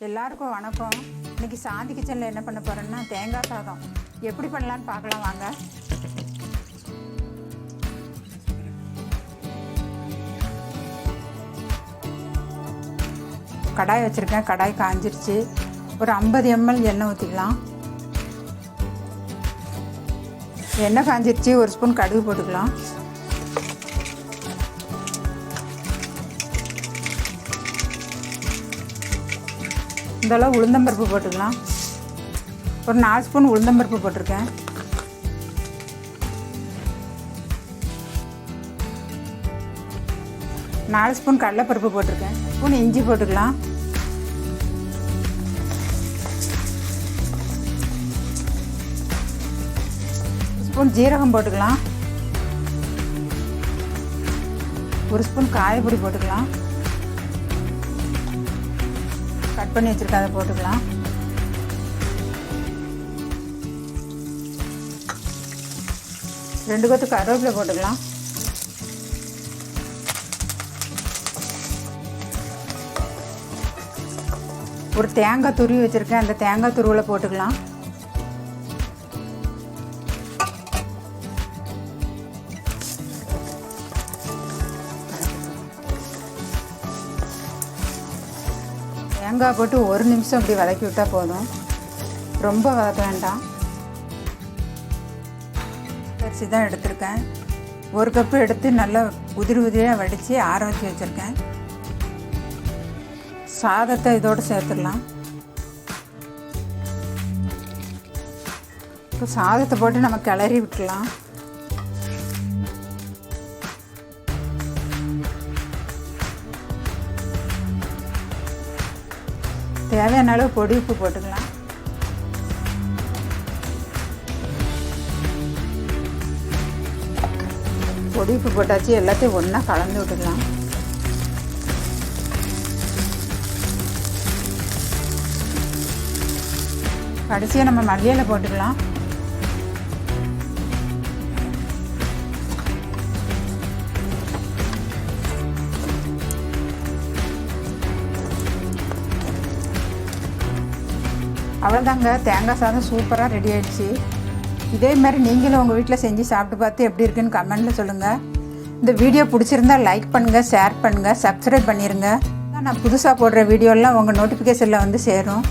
எல்லாருக்கும் வணக்கம். இன்றைக்கி சாந்தி கிச்சனில் என்ன பண்ண போகிறேன்னா தேங்காய் சாதம் எப்படி பண்ணலான்னு பார்க்கலாம் வாங்க. கடாய் வச்சுருக்கேன். கடாய் காஞ்சிருச்சு. ஒரு 50 ml எண்ணெய் ஊற்றிக்கலாம். எண்ணெய் காஞ்சிருச்சு. ஒரு ஸ்பூன் கடுகு போட்டுக்கலாம். இந்தளவு உளுந்தம்பருப்பு போட்டுக்கலாம். ஒரு 4 ஸ்பூன் உளுந்தம்பருப்பு போட்டிருக்கேன். நாலு ஸ்பூன் கடலைப்பருப்பு போட்டிருக்கேன். ஸ்பூன் இஞ்சி போட்டுக்கலாம். ஸ்பூன் ஜீரகம் போட்டுக்கலாம். ஒரு ஸ்பூன் காயப்பொடி போட்டுக்கலாம். கட் பண்ணி வச்சுருக்க அதை போட்டுக்கலாம். ரெண்டு கொத்து கருவேப்பிலை போட்டுக்கலாம். ஒரு தேங்காய் துருவி வச்சுருக்கேன். அந்த தேங்காய் துருவில் போட்டுக்கலாம். தேங்காய் போட்டு ஒரு நிமிஷம் இப்படி வதக்கி விட்டால் போதும். ரொம்ப வதக்க வேண்டாம். அரிசி தான் எடுத்திருக்கேன். ஒரு கப்பு எடுத்து நல்லா உதிரியாக வடித்து ஆற வச்சு வச்சுருக்கேன். சாதத்தை இதோடு சேர்த்துடலாம். இப்போ சாதத்தை போட்டு நம்ம கிளறி விட்டுடலாம். தேவையான அளவு பொடி உப்பு போட்டுக்கலாம். பொடி உப்பு போட்டாச்சு. எல்லாத்தையும் ஒன்றா கலந்து விட்டுக்கலாம். கடைசியாக நம்ம மல்லியில போட்டுக்கலாம். அவ்வளோதாங்க, தேங்காய் சாதம் சூப்பராக ரெடி ஆகிடுச்சு. இதே மாதிரி நீங்களும் உங்கள் வீட்டில் செஞ்சு சாப்பிட்டு பார்த்து எப்படி இருக்குன்னு கமெண்ட்டில் சொல்லுங்கள். இந்த வீடியோ பிடிச்சிருந்தால் லைக் பண்ணுங்கள், ஷேர் பண்ணுங்கள், சப்ஸ்கிரைப் பண்ணிடுங்க. நான் புதுசாக போடுற வீடியோலாம் உங்கள் நோட்டிஃபிகேஷனில் வந்து சேரும்.